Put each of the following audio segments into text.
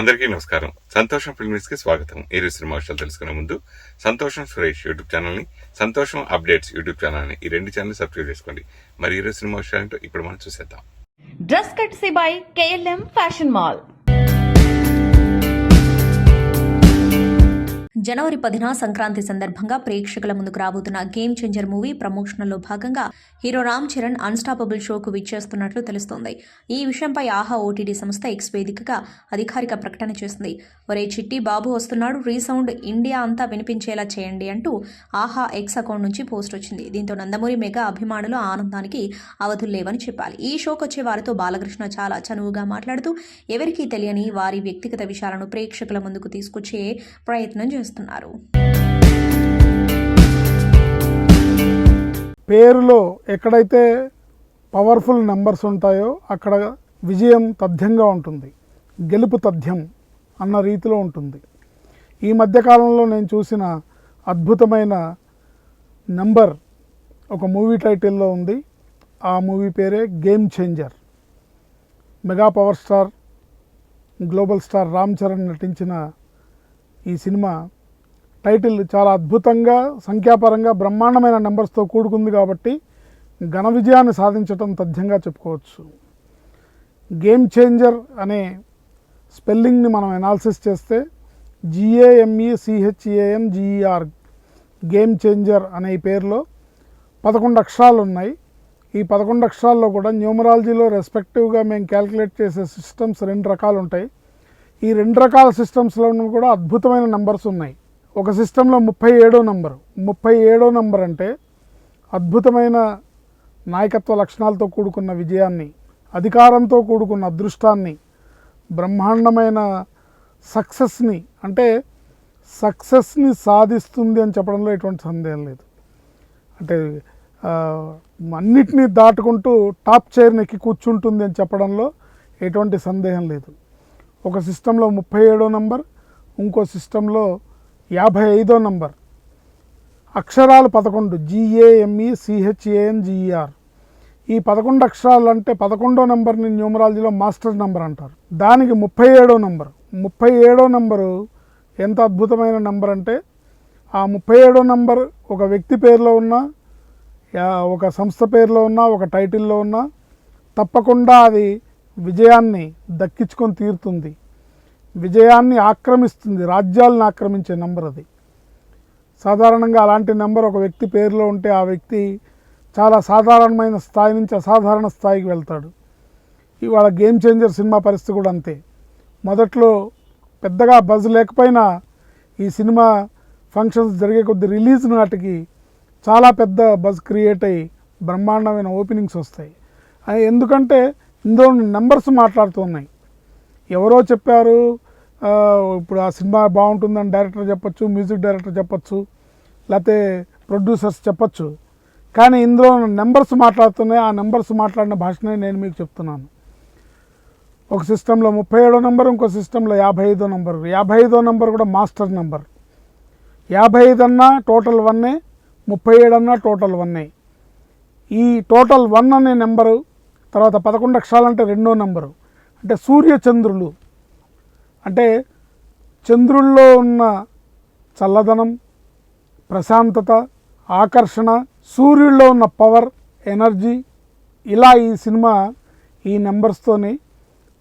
అందరికీ నమస్కారం. సంతోషం ఫిల్మ్స్ కి స్వాగతం. ఈ రోజు సినిమా విషయాలు తెలుసుకునే ముందు సంతోషం సురేష్ యూట్యూబ్ ఛానల్ ని, సంతోషం అప్డేట్స్ యూట్యూబ్ ఛానల్ ని, ఈ రెండు ఛానల్ సబ్స్క్రైబ్ చేసుకోండి. మరి ఈ రోజు సినిమా విషయాలు ఇప్పుడు మనం చూసేద్దాం. Dress courtesy by KLM fashion mall. జనవరి 10న సంక్రాంతి సందర్భంగా ప్రేక్షకుల ముందుకు రాబోతున్న గేమ్ చేంజర్ మూవీ ప్రమోషన్లో భాగంగా హీరో రామ్ చరణ్ అన్స్టాపబుల్ షోకు విచ్చేస్తున్నట్లు తెలుస్తోంది. ఈ విషయంపై ఆహా ఓటీటీ సంస్థ ఎక్స్ వేదికగా అధికారిక ప్రకటన చేసింది. ఒరే చిట్టి బాబు వస్తున్నాడు, రీసౌండ్ ఇండియా అంతా వినిపించేలా చేయండి అంటూ ఆహా ఎక్స్ అకౌంట్ నుంచి పోస్ట్ వచ్చింది. దీంతో నందమూరి మెగా అభిమానులు ఆనందానికి అవధులు లేవని చెప్పాలి. ఈ షోకు వచ్చే వారితో బాలకృష్ణ చాలా చనువుగా మాట్లాడుతూ ఎవరికీ తెలియని వారి వ్యక్తిగత విషయాలను ప్రేక్షకుల ముందుకు తీసుకొచ్చే ప్రయత్నం చేస్తున్నారు. పేరులో ఎక్కడైతే పవర్ఫుల్ నెంబర్స్ ఉంటాయో అక్కడ విజయం తథ్యంగా ఉంటుంది, గెలుపు తథ్యం అన్న రీతిలో ఉంటుంది. ఈ మధ్యకాలంలో నేను చూసిన అద్భుతమైన నెంబర్ ఒక మూవీ టైటిల్లో ఉంది. ఆ మూవీ పేరే game changer. Mega power star, global star Ram Charan నటించిన ఈ సినిమా టైటిల్ చాలా అద్భుతంగా, సంఖ్యాపరంగా బ్రహ్మాండమైన నెంబర్స్తో కూడుకుంది కాబట్టి ఘన విజయాన్ని సాధించడం తథ్యంగా చెప్పుకోవచ్చు. గేమ్ చేంజర్ అనే స్పెల్లింగ్ని మనం ఎనాలిసిస్ చేస్తే GAMECHANGER గేమ్ చేంజర్ అనే ఈ పేరులో 11 అక్షరాలు ఉన్నాయి. ఈ 11 అక్షరాల్లో కూడా న్యూమరాలజీలో రెస్పెక్టివ్గా మేము క్యాలిక్యులేట్ చేసే సిస్టమ్స్ 2 రకాలు ఉంటాయి. ఈ 2 రకాల సిస్టమ్స్లోనూ కూడా అద్భుతమైన నెంబర్స్ ఉన్నాయి. ఒక సిస్టంలో 37వ నంబరు. 37వ నంబర్ అంటే అద్భుతమైన నాయకత్వ లక్షణాలతో కూడుకున్న విజయాన్ని, అధికారంతో కూడుకున్న అదృష్టాన్ని, బ్రహ్మాండమైన సక్సెస్ని, అంటే సక్సెస్ని సాధిస్తుంది అని చెప్పడంలో ఎటువంటి సందేహం లేదు. అంటే అన్నిటినీ దాటుకుంటూ టాప్ చైర్ని ఎక్కి కూర్చుంటుంది అని చెప్పడంలో ఎటువంటి సందేహం లేదు. ఒక సిస్టంలో 37వ నంబర్, ఇంకో సిస్టంలో 55వ నంబర్. అక్షరాలు 11, GAMECHANGER. ఈ 11 అక్షరాలు అంటే 11వ నెంబర్ని న్యూమరాలజీలో మాస్టర్ నెంబర్ అంటారు. దానికి 37వ నంబర్. 37వ నంబరు ఎంత అద్భుతమైన నెంబర్ అంటే ఆ 37వ నంబర్ ఒక వ్యక్తి పేరులో ఉన్నా, ఒక సంస్థ పేరులో ఉన్నా, ఒక టైటిల్లో ఉన్నా తప్పకుండా అది విజయాన్ని దక్కించుకొని తీరుతుంది, విజయాన్ని ఆక్రమిస్తుంది, రాజ్యాలను ఆక్రమించే నెంబర్ అది. సాధారణంగా అలాంటి నెంబర్ ఒక వ్యక్తి పేరులో ఉంటే ఆ వ్యక్తి చాలా సాధారణమైన స్థాయి నుంచి అసాధారణ స్థాయికి వెళ్తాడు. ఇవాళ గేమ్ చేంజర్ సినిమా పరిస్థితి కూడా అంతే. మొదట్లో పెద్దగా బజ్ లేకపోయినా ఈ సినిమా ఫంక్షన్స్ జరిగే కొద్ది రిలీజ్ నాటికి చాలా పెద్ద బజ్ క్రియేట్ అయ్యి బ్రహ్మాండమైన ఓపెనింగ్స్ వస్తాయి. ఎందుకంటే ఇందులో నెంబర్స్ మాట్లాడుతున్నాయి. ఎవరో చెప్పారు, ఇప్పుడు ఆ సినిమా బాగుంటుందని డైరెక్టర్ చెప్పచ్చు, మ్యూజిక్ డైరెక్టర్ చెప్పచ్చు, లేకపోతే ప్రొడ్యూసర్స్ చెప్పచ్చు. కానీ ఇందులో నెంబర్స్ మాట్లాడుతున్నాయి. ఆ నెంబర్స్ మాట్లాడిన భాషనే నేను మీకు చెప్తున్నాను. ఒక సిస్టంలో 37వ నెంబర్, ఇంకో సిస్టంలో 55వ నెంబర్. 55వ నెంబర్ కూడా మాస్టర్ నెంబర్. 55 అన్నా టోటల్ 1, 37 అన్నా టోటల్ 1. ఈ టోటల్ 1 అనే నెంబరు తర్వాత 11 అక్షరాలంటే 2వ నెంబరు. అంటే సూర్యచంద్రులు, అంటే చంద్రుల్లో ఉన్న చల్లదనం, ప్రశాంతత, ఆకర్షణ, సూర్యుల్లో ఉన్న పవర్, ఎనర్జీ, ఇలా ఈ సినిమా ఈ నెంబర్స్తోని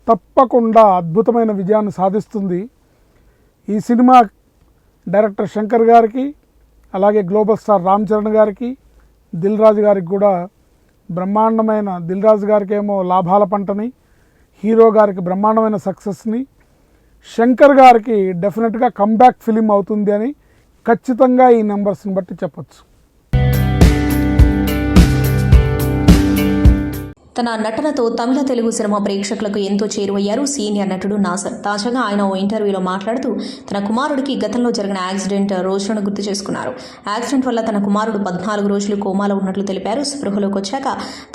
తప్పకుండా అద్భుతమైన విజయాన్ని సాధిస్తుంది. ఈ సినిమా డైరెక్టర్ శంకర్ గారికి, అలాగే గ్లోబల్ స్టార్ రామ్ చరణ్ గారికి, దిల్ రాజు గారికి కూడా బ్రహ్మాండమైన, దిల్ రాజు గారికి ఏమో లాభాల పంటని, హీరో గారికి బ్రహ్మాండమైన సక్సెస్ని, శంకర్ గారికి డెఫినెట్గా కంబ్యాక్ ఫిలిం అవుతుంది అని ఖచ్చితంగా ఈ నెంబర్స్ని బట్టి చెప్పచ్చు. తన నటనతో తమిళ తెలుగు సినిమా ప్రేక్షకులకు ఎంతో చేరువయ్యారు సీనియర్ నటుడు నాసర్. తాజాగా ఆయన ఓ ఇంటర్వ్యూలో మాట్లాడుతూ తన కుమారుడికి గతంలో జరిగిన యాక్సిడెంట్ రోజులను గుర్తు చేసుకున్నారు. యాక్సిడెంట్ వల్ల తన కుమారుడు 14 రోజులు కోమాలో ఉన్నట్లు తెలిపారు. స్పృహలోకి వచ్చాక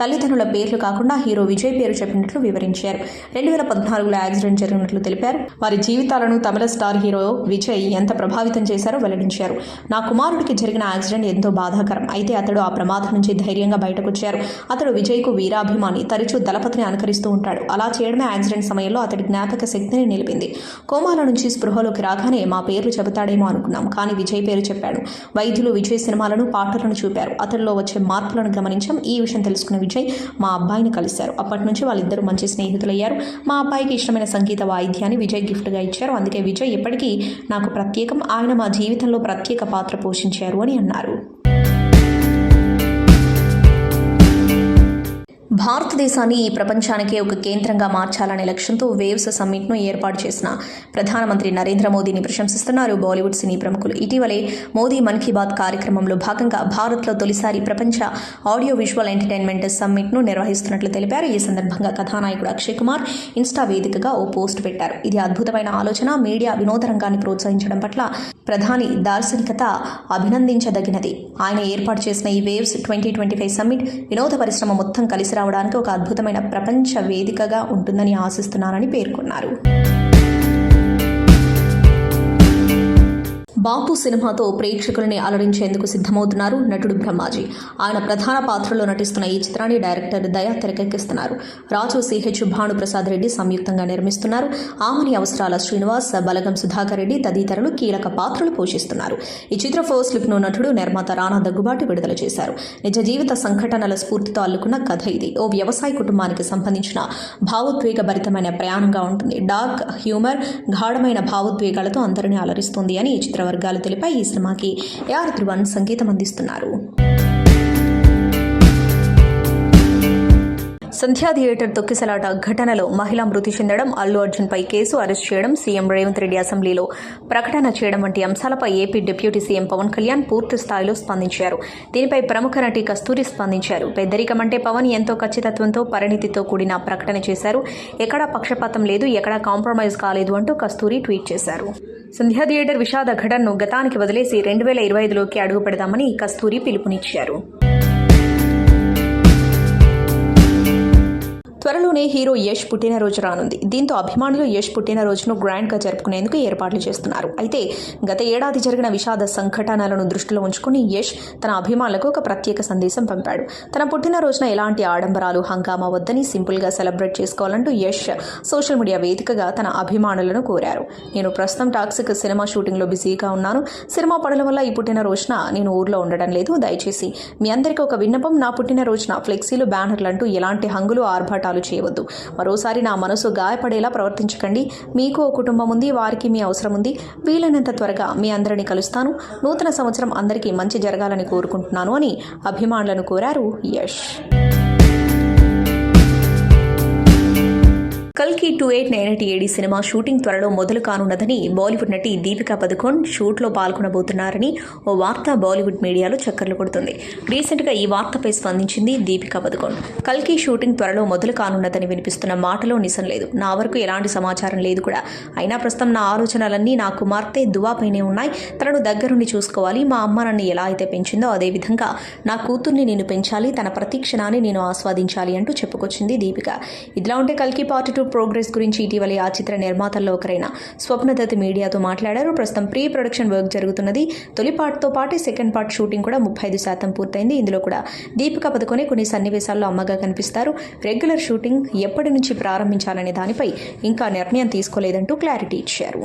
తల్లిదండ్రుల పేర్లు కాకుండా హీరో విజయ్ పేరు చెప్పినట్లు వివరించారు. 2014లో యాక్సిడెంట్ జరిగినట్లు తెలిపారు. వారి జీవితాలను తమిళ స్టార్ హీరో విజయ్ ఎంత ప్రభావితం చేశారో వెల్లడించారు. నా కుమారుడికి జరిగిన యాక్సిడెంట్ ఎంతో బాధాకరం. అయితే అతడు ఆ ప్రమాదం నుంచి ధైర్యంగా బయటకొచ్చారు. అతడు విజయ్కు వీరాభిమాని. అని తరచూ దళపతిని అనుకరిస్తూ ఉంటాడు. అలా చేయడమే యాక్సిడెంట్ సమయంలో అతడి జ్ఞాపక శక్తిని నిలిపింది. కోమాల నుంచి స్పృహలోకి రాగానే మా పేర్లు చెబుతాడేమో అనుకున్నాం, కానీ విజయ్ పేరు చెప్పాడు. వైద్యులు విజయ్ సినిమాలను, పాటలను చూపారు. అతడిలో వచ్చే మార్పులను గమనించాం. ఈ విషయం తెలుసుకున్న విజయ్ మా అబ్బాయిని కలిశారు. అప్పటి నుంచి వాళ్ళిద్దరూ మంచి స్నేహితులయ్యారు. మా అబ్బాయికి ఇష్టమైన సంగీత వాయిద్యాన్ని విజయ్ గిఫ్ట్గా ఇచ్చారు. అందుకే విజయ్ ఎప్పటికీ నాకు ప్రత్యేకం. ఆయన మా జీవితంలో ప్రత్యేక పాత్ర పోషించారు అని అన్నారు. భారతదేశాన్ని ఈ ప్రపంచానికే ఒక కేంద్రంగా మార్చాలనే లక్ష్యంతో వేవ్స్ సమ్మిట్ను ఏర్పాటు చేసిన ప్రధానమంత్రి నరేంద్ర మోదీని ప్రశంసిస్తున్నారు బాలీవుడ్ సినీ ప్రముఖులు. ఇటీవలే మోదీ మన్ కీ బాత్ కార్యక్రమంలో భాగంగా భారత్లో తొలిసారి ప్రపంచ ఆడియో విజువల్ ఎంటర్టైన్మెంట్ సమ్మిట్ను నిర్వహిస్తున్నట్లు తెలిపారు. ఈ సందర్భంగా కథానాయకుడు అక్షయ్ కుమార్ ఇన్స్టా వేదికగా ఓ పోస్ట్ పెట్టారు. ఇది అద్భుతమైన ఆలోచన. మీడియా వినోద రంగాన్ని ప్రోత్సహించడం పట్ల ప్రధాని దార్శనికత అభినందించదగినది. ఆయన ఏర్పాటు చేసిన ఈ వేవ్స్ 2025 సమ్మిట్ వినోద పరిశ్రమ మొత్తం కలిసి రావడానికి ఒక అద్భుతమైన ప్రపంచ వేదికగా ఉంటుందని ఆశిస్తున్నారని పేర్కొన్నారు. బాపు సినిమాతో ప్రేక్షకులని అలరించేందుకు సిద్ధమవుతున్నారు నటుడు బ్రహ్మాజీ. ఆయన ప్రధాన పాత్రలో నటిస్తున్న ఈ చిత్రాన్ని డైరెక్టర్ దయా తెరకెక్కిస్తున్నారు. రాజు సిహెచ్ భానుప్రసాద్ రెడ్డి సంయుక్తంగా నిర్మిస్తున్నారు. ఆమని అవసరాల శ్రీనివాస్, బలగం సుధాకర్ రెడ్డి తదితరులు కీలక పాత్రలు పోషిస్తున్నారు. ఈ చిత్ర ఫస్ట్ లుక్ ను నటుడు నిర్మాత రానా దగ్గుబాటి విడుదల చేశారు. నిజ జీవిత సంఘటనల స్ఫూర్తితో అల్లుకున్న కథ ఇది. ఓ వ్యవసాయ కుటుంబానికి సంబంధించిన భావోద్వేగభరితమైన ప్రయాణంగా ఉంటుంది. డార్క్ హ్యూమర్, గాఢమైన భావోద్వేగాలతో అందరినీ అలరిస్తుంది అని ఈ చిత్ర వర్గాలు తెలిపాయి. ఈ సినిమాకి AR ధ్రువన్ సంగీతం అందిస్తున్నారు. సంధ్యా థియేటర్ తొక్కిసలాట ఘటనలో మహిళ మృతి చెందడం, అల్లు అర్జున్పై కేసు, అరెస్ట్ చేయడం, సీఎం రేవంత్ రెడ్డి అసెంబ్లీలో ప్రకటన చేయడం వంటి అంశాలపై AP deputy CM Pawan Kalyan పూర్తి స్థాయిలో స్పందించారు. దీనిపై ప్రముఖ నటి కస్తూరి స్పందించారు. పెద్దరికం అంటే పవన్ ఎంతో ఖచ్చితత్వంతో, పరిణితితో కూడిన ప్రకటన చేశారు. ఎక్కడా పక్షపాతం లేదు, ఎక్కడా కాంప్రమైజ్ కాలేదు అంటూ కస్తూరి ట్వీట్ చేశారు. సంధ్యా థియేటర్ విషాద ఘటనను గతానికి వదిలేసి 2025లోకి అడుగు పెడదామని కస్తూరి పిలుపునిచ్చారు. త్వరలోనే హీరో యష్ పుట్టినరోజు రానుంది. దీంతో అభిమానులు యష్ పుట్టినరోజును గ్రాండ్గా జరుపుకునేందుకు ఏర్పాట్లు చేస్తున్నారు. అయితే గత ఏడాది జరిగిన విషాద సంఘటనలను దృష్టిలో ఉంచుకుని యష్ తన అభిమానులకు ఒక ప్రత్యేక సందేశం పంపాడు. తన పుట్టినరోజున ఎలాంటి ఆడంబరాలు, హంగామా వద్దని సింపుల్గా సెలబ్రేట్ చేసుకోవాలంటూ యష్ సోషల్ మీడియా వేదికగా తన అభిమానులను కోరారు. నేను ప్రస్తుతం టాక్సిక్ సినిమా షూటింగ్లో బిజీగా ఉన్నాను. సినిమా పనుల వల్ల ఈ పుట్టినరోజున నేను ఊర్లో ఉండడం లేదు. దయచేసి మీ అందరికీ ఒక విన్నపం, నా పుట్టినరోజున ఫ్లెక్సీలు, బ్యానర్లు అంటూ ఎలాంటి హంగులు, ఆర్భాటాలు చేయవద్దు. మరోసారి నా మనసు గాయపడేలా ప్రవర్తించకండి. మీకు ఓ కుటుంబం ఉంది, వారికి మీ అవసరం ఉంది. వీలైనంత త్వరగా మీ అందరినీ కలుస్తాను. నూతన సంవత్సరం అందరికీ మంచి జరగాలని కోరుకుంటున్నాను అని అభిమానులను కోరారు యష్. కల్కి 2890 AD సినిమా షూటింగ్ త్వరలో మొదలు కానున్నదని బాలీవుడ్ నటి దీపికా పదుకోన్ షూట్లో పాల్గొనబోతున్నారని ఓ వార్త బాలీవుడ్ మీడియాలో చక్కర్లు కొడుతుంది. రీసెంట్గా ఈ వార్తపై స్పందించింది దీపికా పదుకోన్. కల్కి షూటింగ్ త్వరలో మొదలు కానున్నదని వినిపిస్తున్న మాటలో నిజం లేదు. నా వరకు ఎలాంటి సమాచారం లేదు కూడా. అయినా ప్రస్తుతం నా ఆలోచనలన్నీ నా కుమార్తె దువాపైనే ఉన్నాయి. తనను దగ్గరుండి చూసుకోవాలి. మా అమ్మ నన్ను ఎలా అయితే పెంచిందో అదేవిధంగా నా కూతుర్ని నేను పెంచాలి. తన ప్రతి క్షణాన్ని నేను ఆస్వాదించాలి అంటూ చెప్పుకొచ్చింది దీపిక. ఇదిలా ఉంటే కల్కి Part 2 ప్రోగ్రెస్ గురించి ఇటీవలే ఆ చిత్ర నిర్మాతల్లో ఒకరైన స్వప్నదత్ మీడియాతో మాట్లాడారు. ప్రస్తుతం ప్రీ ప్రొడక్షన్ వర్క్ జరుగుతున్నది. తొలి పార్ట్తో పాటు సెకండ్ పార్ట్ షూటింగ్ కూడా 35% పూర్తయింది. ఇందులో కూడా దీపికా పదుకొనే కొన్ని సన్నివేశాల్లో అమ్మగా కనిపిస్తారు. రెగ్యులర్ షూటింగ్ ఎప్పటి నుంచి ప్రారంభించాలనే దానిపై ఇంకా నిర్ణయం తీసుకోలేదంటూ క్లారిటీ ఇచ్చారు.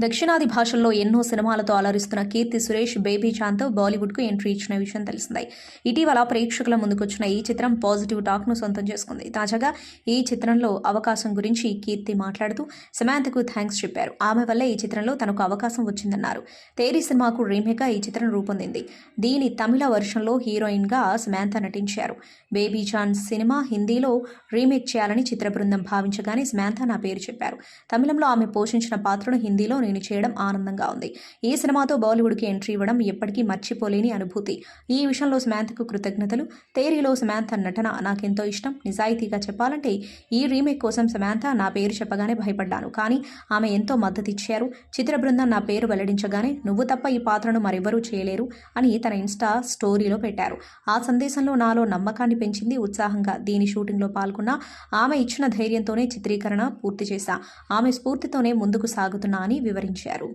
దక్షిణాది భాషల్లో ఎన్నో సినిమాలతో అలరిస్తున్న కీర్తి సురేష్ బేబీ జాన్తో బాలీవుడ్కు ఎంట్రీ ఇచ్చిన విషయం తెలిసిందే. ఇటీవల ప్రేక్షకుల ముందుకొచ్చిన ఈ చిత్రం పాజిటివ్ టాక్ను సొంతం చేసుకుంది. తాజాగా ఈ చిత్రంలో అవకాశం గురించి కీర్తి మాట్లాడుతూ సమాంతకు థ్యాంక్స్ చెప్పారు. ఆమె వల్లే ఈ చిత్రంలో తనకు అవకాశం వచ్చిందన్నారు. తేరీ సినిమాకు రీమేక్గా ఈ చిత్రం రూపొందింది. దీని తమిళ వర్షన్లో హీరోయిన్గా సమాంత నటించారు. బేబీ జాన్ సినిమా హిందీలో రీమేక్ చేయాలని చిత్ర బృందం భావించగానే సమాంత నా పేరు చెప్పారు. తమిళంలో ఆమె పోషించిన పాత్రను హిందీలో నేను చేయడం ఆనందంగా ఉంది. ఈ సినిమాతో బాలీవుడ్కి ఎంట్రీ ఇవ్వడం ఎప్పటికీ మర్చిపోలేని అనుభూతి. ఈ విషయంలో సమాంతకు కృతజ్ఞతలు. తేరీలో సమాంత నటన నాకెంతో ఇష్టం. నిజాయితీగా చెప్పాలంటే ఈ రీమేక్ కోసం సమాంత నా పేరు చెప్పగానే భయపడ్డాను. కానీ ఆమె ఎంతో మద్దతు ఇచ్చారు. చిత్ర బృందం నా పేరు వెల్లడించగానే నువ్వు తప్ప ఈ పాత్రను మరెవరూ చేయలేరు అని తన ఇన్స్టా స్టోరీలో పెట్టారు. ఆ సందేశంలో నాలో నమ్మకాన్ని పెంచింది. ఉత్సాహంగా దీని షూటింగ్లో పాల్గొన్న ఆమె ఇచ్చిన ధైర్యంతోనే చిత్రీకరణ పూర్తి చేశా. ఆమె స్ఫూర్తితోనే ముందుకు సాగుతున్నా అని వివరించారు.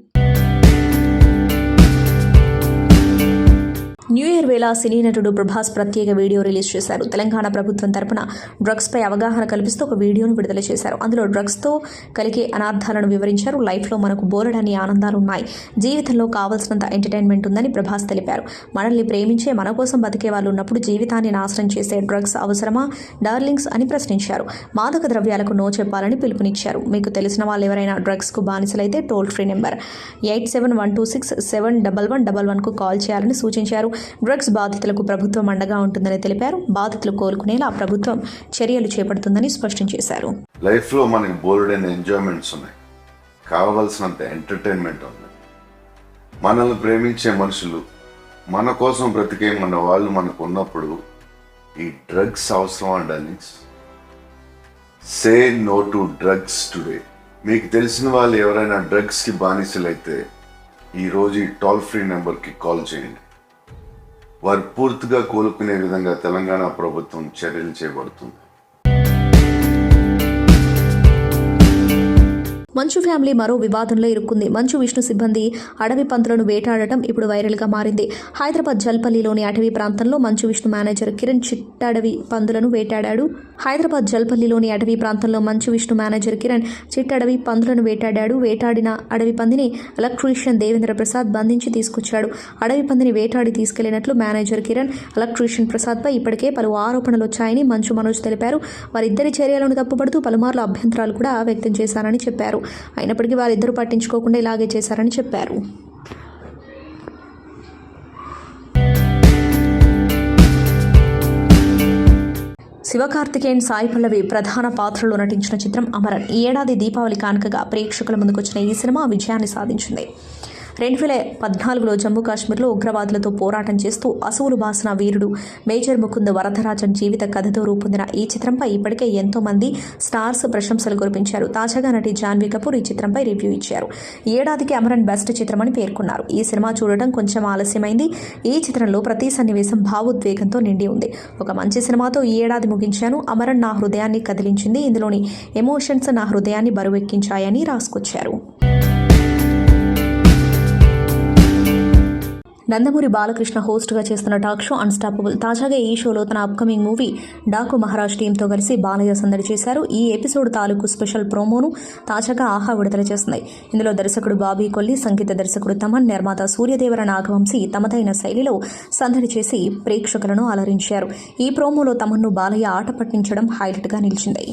న్యూ ఇయర్ వేళ సినీ నటుడు ప్రభాస్ ప్రత్యేక వీడియో రిలీజ్ చేశారు. తెలంగాణ ప్రభుత్వం తరపున డ్రగ్స్పై అవగాహన కల్పిస్తూ ఒక వీడియోను విడుదల చేశారు. అందులో డ్రగ్స్తో కలిగే అనార్థాలను వివరించారు. లైఫ్లో మనకు బోలెడన్ని ఆనందాలు ఉన్నాయి, జీవితంలో కావాల్సినంత ఎంటర్టైన్మెంట్ ఉందని ప్రభాస్ తెలిపారు. మనల్ని ప్రేమించే, మన కోసం బతికే వాళ్ళు ఉన్నప్పుడు జీవితాన్ని నాశనం చేసే డ్రగ్స్ అవసరమా డార్లింగ్స్ అని ప్రశ్నించారు. మాదక ద్రవ్యాలకు నో చెప్పాలని పిలుపునిచ్చారు. మీకు తెలిసిన వాళ్ళు ఎవరైనా డ్రగ్స్కు బానిసలైతే టోల్ ఫ్రీ నెంబర్ 8712671111కు కాల్ చేయాలని సూచించారు. డ్రగ్స్ బాధితులకు ప్రభుత్వం అండగా ఉంటుందని తెలిపారు. బాధితులు కోలుకునేలా ప్రభుత్వం చర్యలు చేపడుతుందని స్పష్టం చేశారు. లైఫ్లో మనకి బోల్డైన ఎంజాయ్మెంట్స్ ఉన్నాయి, కావలసినంత ఎంటర్టైన్మెంట్ ఉంది. మనల్ని ప్రేమించే మనుషులు, మన కోసం బ్రతికే మన వాళ్ళు మనకు ఉన్నప్పుడు ఈ డ్రగ్స్ అవసరం అండి. Say no to drugs today. మీకు తెలిసిన వాళ్ళు ఎవరైనా డ్రగ్స్కి బానిసలైతే ఈరోజు ఈ టోల్ ఫ్రీ నెంబర్కి కాల్ చేయండి. వారు పూర్తిగా కోలుకునే విధంగా తెలంగాణ ప్రభుత్వం చర్యలు చేపడుతుంది. మంచు ఫ్యామిలీ మరో వివాదంలో ఇరుక్కుంది. మంచు విష్ణు సిబ్బంది అడవి పందులను వేటాడటం ఇప్పుడు వైరల్గా మారింది. హైదరాబాద్ జల్పల్లిలోని అటవీ ప్రాంతంలో మంచు విష్ణు మేనేజర్ కిరణ్ చిట్టడవి పందులను వేటాడాడు. హైదరాబాద్ జల్పల్లిలోని అటవీ ప్రాంతంలో మంచు విష్ణు మేనేజర్ కిరణ్ చిట్టడవి పందులను వేటాడాడు. వేటాడిన అడవి పందిని ఎలక్ట్రీషియన్ దేవేంద్ర ప్రసాద్ బంధించి తీసుకొచ్చాడు. అడవి పందిని వేటాడి తీసుకెళ్లినట్లు మేనేజర్ కిరణ్, ఎలక్ట్రీషియన్ ప్రసాద్పై ఇప్పటికే పలు ఆరోపణలు వచ్చాయని మంచు మనోజ్ తెలిపారు. వారిద్దరి చర్యలను తప్పుపడుతూ పలుమార్లు అభ్యంతరాలు కూడా వ్యక్తం చేశారని చెప్పారు. అయినప్పటికీ వారిద్దరూ పట్టించుకోకుండా ఇలాగే చేశారని చెప్పారు. శివకార్తికేయన్, సాయి పల్లవి ప్రధాన పాత్రలో నటించిన చిత్రం అమరన్. ఈ ఏడాది దీపావళి కానుకగా ప్రేక్షకుల ముందుకొచ్చిన ఈ సినిమా విజయాన్ని సాధించింది. 2014లో జమ్మూ కాశ్మీర్లో ఉగ్రవాదులతో పోరాటం చేస్తూ అసువులు బాసిన వీరుడు మేజర్ ముకుంద్ వరదరాజన్ జీవిత కథతో రూపొందిన ఈ చిత్రంపై ఇప్పటికే ఎంతో మంది స్టార్స్ ప్రశంసలు కురిపించారు. తాజాగా నటి జాన్వీ కపూర్ ఈ చిత్రంపై రివ్యూ ఇచ్చారు. ఈ ఏడాదికి అమరన్ బెస్ట్ చిత్రమని పేర్కొన్నారు. ఈ సినిమా చూడటం కొంచెం ఆలస్యమైంది. ఈ చిత్రంలో ప్రతి సన్నివేశం భావోద్వేగంతో నిండి ఉంది. ఒక మంచి సినిమాతో ఈ ఏడాది ముగించాను. అమరన్ నా హృదయాన్ని కదిలించింది. ఇందులోని ఎమోషన్స్ నా హృదయాన్ని బరువెక్కించాయని రాసుకొచ్చారు. నందమూరి బాలకృష్ణ హోస్ట్గా చేస్తున్న టాక్ షో అన్స్టాపబుల్. తాజాగా ఈ షోలో తన అప్కమింగ్ మూవీ డాకు మహారాజ్ టీంతో కలిసి బాలయ్య సందడి చేశారు. ఈ ఎపిసోడ్ తాలూకు స్పెషల్ ప్రోమోను తాజాగా ఆహా విడుదల చేస్తుంది. ఇందులో దర్శకుడు బాబీ కొల్లి, సంగీత దర్శకుడు తమన్, నిర్మాత సూర్యదేవర నాగవంశీ తమదైన శైలిలో సందడి చేసి ప్రేక్షకులను అలరించారు. ఈ ప్రోమోలో తమన్ను బాలయ్య ఆట పట్టించడం హైలైట్గా నిలిచింది.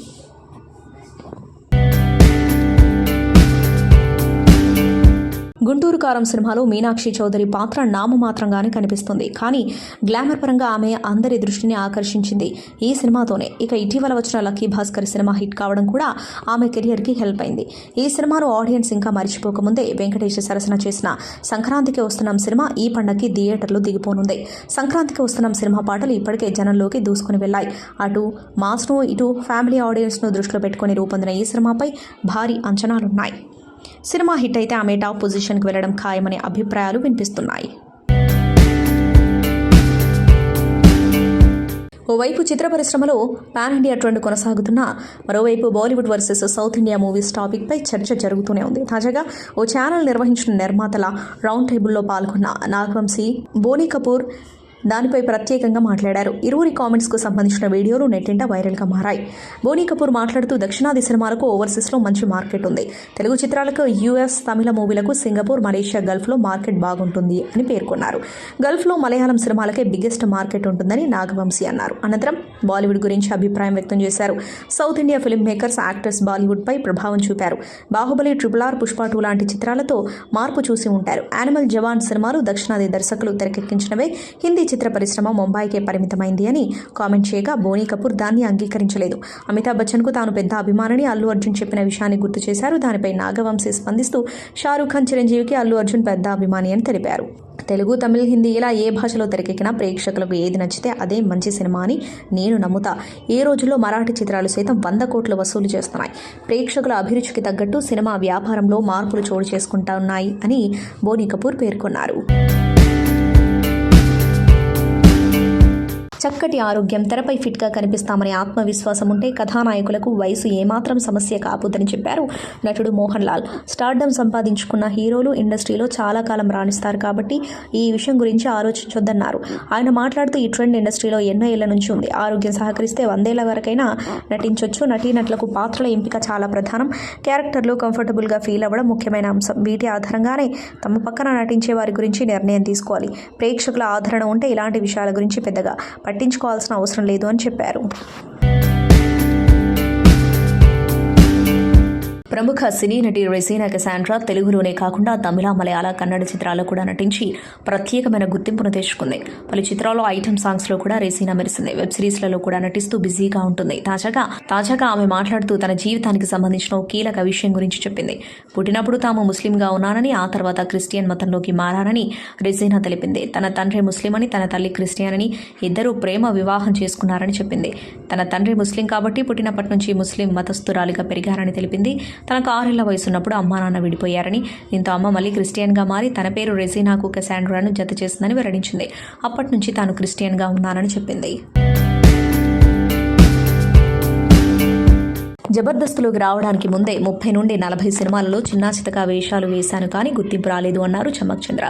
గుంటూరు కారం సినిమాలో మీనాక్షి చౌదరి పాత్ర నామమాత్రంగానే కనిపిస్తుంది. కానీ గ్లామర్ పరంగా ఆమె అందరి దృష్టిని ఆకర్షించింది ఈ సినిమాతోనే. ఇక ఇటీవల వచ్చిన లక్కీ భాస్కర్ సినిమా హిట్ కావడం కూడా ఆమె కెరియర్కి హెల్ప్ అయింది. ఈ సినిమాను ఆడియన్స్ ఇంకా మర్చిపోకముందే వెంకటేష్ సరసన చేసిన సంక్రాంతికి వస్తున్నాం సినిమా ఈ పండగకి థియేటర్లో దిగిపోనుంది. సంక్రాంతికి వస్తున్నాం సినిమా పాటలు ఇప్పటికే జనంలోకి దూసుకుని వెళ్లాయి. అటు మాస్ను, ఇటు ఫ్యామిలీ ఆడియన్స్ను దృష్టిలో పెట్టుకుని రూపొందిన ఈ సినిమాపై భారీ అంచనాలున్నాయి. సినిమా హిట్ అయితే ఆమె టాప్ పొజిషన్కి వెళ్లడం ఖాయమనే అభిప్రాయాలు వినిపిస్తున్నాయి. ఓవైపు చిత్ర పరిశ్రమలో పాన్ ఇండియా ట్రెండ్ కొనసాగుతున్నా మరోవైపు Bollywood versus south India movies టాపిక్పై చర్చ జరుగుతూనే ఉంది. తాజాగా ఓ ఛానల్ నిర్వహించిన నిర్మాతల రౌండ్ టేబుల్లో పాల్గొన్న నాగవంశీ, బోనీ కపూర్ దానిపై ప్రత్యేకంగా మాట్లాడారు. ఇరువురి కామెంట్స్కు సంబంధించిన వీడియోలు నెట్టింట వైరల్గా మారాయి. బోనీ కపూర్ మాట్లాడుతూ దక్షిణాది సినిమాలకు ఓవర్సీస్లో మంచి మార్కెట్ ఉంది. తెలుగు చిత్రాలకు యూఎస్, తమిళ మూవీలకు సింగపూర్, మలేషియా, గల్ఫ్లో మార్కెట్ బాగుంటుంది అని పేర్కొన్నారు. గల్ఫ్లో మలయాళం సినిమాలకే బిగ్గెస్ట్ మార్కెట్ ఉంటుందని నాగవంశీ అన్నారు. అనంతరం బాలీవుడ్ గురించి అభిప్రాయం వ్యక్తం చేశారు. South India film makers, actors బాలీవుడ్పై ప్రభావం చూపారు. బాహుబలి, RRR, పుష్ప 2 లాంటి చిత్రాలతో మార్పు చూసి ఉంటారు. యానిమల్, జవాన్ సినిమాలు దక్షిణాది దర్శకులు తెరకెక్కించినవే. హిందీ చిత్ర పరిశ్రమ ముంబైకే పరిమితమైంది అని కామెంట్ చేయగా బోనీ కపూర్ దాన్ని అంగీకరించలేదు. అమితాబ్ బచ్చన్కు తాను పెద్ద అభిమానిని అల్లు అర్జున్ చెప్పిన విషయాన్ని గుర్తు చేశారు. దానిపై నాగవంశీ స్పందిస్తూ షారూఖ్ ఖాన్, చిరంజీవికి అల్లు అర్జున్ పెద్ద అభిమాని అని తెలిపారు. తెలుగు, తమిళ్, హిందీ ఇలా ఏ భాషలో తెరకెక్కినా ప్రేక్షకులకు ఏది నచ్చితే అదే మంచి సినిమా అని నేను నమ్ముతా. ఈ రోజుల్లో మరాఠీ చిత్రాలు సైతం 100 కోట్లు వసూలు చేస్తున్నాయి. ప్రేక్షకుల అభిరుచికి తగ్గట్టు సినిమా వ్యాపారంలో మార్పులు చోటు చేసుకుంటున్నాయి అని బోనీ కపూర్ పేర్కొన్నారు. చక్కటి ఆరోగ్యం, తెరపై ఫిట్గా కనిపిస్తామనే ఆత్మవిశ్వాసం ఉంటే కథానాయకులకు వయసు ఏమాత్రం సమస్య కాబోదని చెప్పారు నటుడు మోహన్ లాల్. స్టార్డమ్ సంపాదించుకున్న హీరోలు ఇండస్ట్రీలో చాలా కాలం రాణిస్తారు కాబట్టి ఈ విషయం గురించి ఆలోచించొద్దన్నారు. ఆయన మాట్లాడుతూ ఈ ట్రెండ్ ఇండస్ట్రీలో ఎన్నో ఏళ్ల నుంచి ఉంది. ఆరోగ్యం సహకరిస్తే 100 ఏళ్ల వరకైనా నటించొచ్చు. నటీనటులకు పాత్రల ఎంపిక చాలా ప్రధానం. క్యారెక్టర్లు కంఫర్టబుల్గా ఫీల్ అవ్వడం ముఖ్యమైన అంశం. వీటి ఆధారంగానే తమ పక్కన నటించే వారి గురించి నిర్ణయం తీసుకోవాలి. ప్రేక్షకుల ఆదరణ ఉంటే ఇలాంటి విషయాల గురించి పెద్దగా పట్టించుకోవాల్సిన అవసరం లేదు అని చెప్పారు. ప్రముఖ సినీ నటి రెజీనా కసాండ్రా తెలుగులోనే కాకుండా తమిళ, మలయాళ, కన్నడ చిత్రాల్లో కూడా నటించి ప్రత్యేకమైన గుర్తింపును తెచ్చుకుంది. పలు చిత్రాల్లో ఐటమ్ సాంగ్స్లో కూడా రెజీనా మెరిసింది. వెబ్ సిరీస్లలో కూడా నటిస్తూ బిజీగా ఉంటుంది. తాజాగా ఆమె మాట్లాడుతూ తన జీవితానికి సంబంధించిన ఓ కీలక విషయం గురించి చెప్పింది. పుట్టినప్పుడు తాము ముస్లింగా ఉన్నానని, ఆ తర్వాత క్రిస్టియన్ మతంలోకి మారానని రెజీనా తెలిపింది. తన తండ్రి ముస్లిం అని, తన తల్లి క్రిస్టియన్ అని, ఇద్దరూ ప్రేమ వివాహం చేసుకున్నారని చెప్పింది. తన తండ్రి ముస్లిం కాబట్టి పుట్టినప్పటి నుంచి ముస్లిం మతస్థురాలిగా పెరిగారని తెలిపింది. తనకు 6 ఏళ్ల వయసున్నప్పుడు అమ్మా నాన్న విడిపోయారని, దీంతో అమ్మ మళ్ళీ క్రిస్టియన్గా మారి తన పేరు రెజీనాకు కసాండ్రాను జత చేసిందని వెల్లడించింది. అప్పటి నుంచి తాను క్రిస్టియన్గా ఉన్నానని చెప్పింది. జబర్దస్త్లోకి రావడానికి ముందే 30 నుండి 40 సినిమాలలో చిన్నా చితకా వేషాలు వేశాను కానీ గుర్తింపు రాలేదు అన్నారు చమ్మక్ చంద్ర.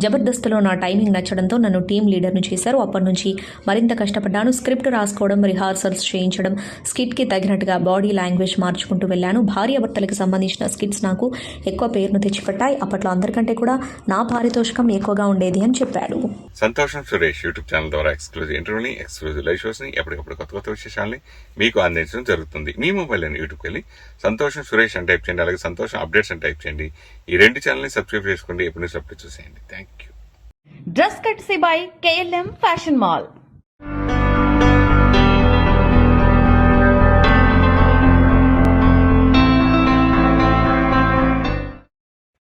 జబర్దస్త్లో నా టైమింగ్ నచ్చడంతో నన్ను టీం లీడర్ను చేశారు. అప్పటి నుంచి మరింత కష్టపడ్డాను. స్క్రిప్ట్ రాసుకోవడం, రిహార్సల్స్ చేయించడం, స్కిట్కి తగినట్టుగా బాడీ లాంగ్వేజ్ మార్చుకుంటూ వెళ్ళాను. భార్యాభర్తలకు సంబంధించిన స్కిట్స్ నాకు ఎక్కువ పేరును తెచ్చిపెట్టాయి. అప్పట్లో అందరికంటే కూడా నా పారితోషికం ఎక్కువగా ఉండేది అని చెప్పాడు. సంతోషం సురేష్ యూట్యూబ్ ఛానల్ ద్వారా ఎక్స్క్లూజివ్ ఇంటర్వ్యూని, ఎక్స్క్లూజివ్ లైవ్ షోస్ని, ఎప్పటికప్పుడు కొత్త విశేషాలని మీకు అందించడం జరుగుతుంది. మీ మొబైల్ యూట్యూబ్కి వెళ్ళి సంతోషం సురేష్ అని టైప్ చేయండి. అలాగే సంతోషం అప్డేట్స్ అని టైప్ చేయండి. ఈ 2 ఛానల్ని సబ్స్క్రైబ్ చేసుకోండి. ఎప్పుడు న్యూస్ అప్డేట్ చూసేయండి. Thank you. Dress courtesy by KLM fashion mall.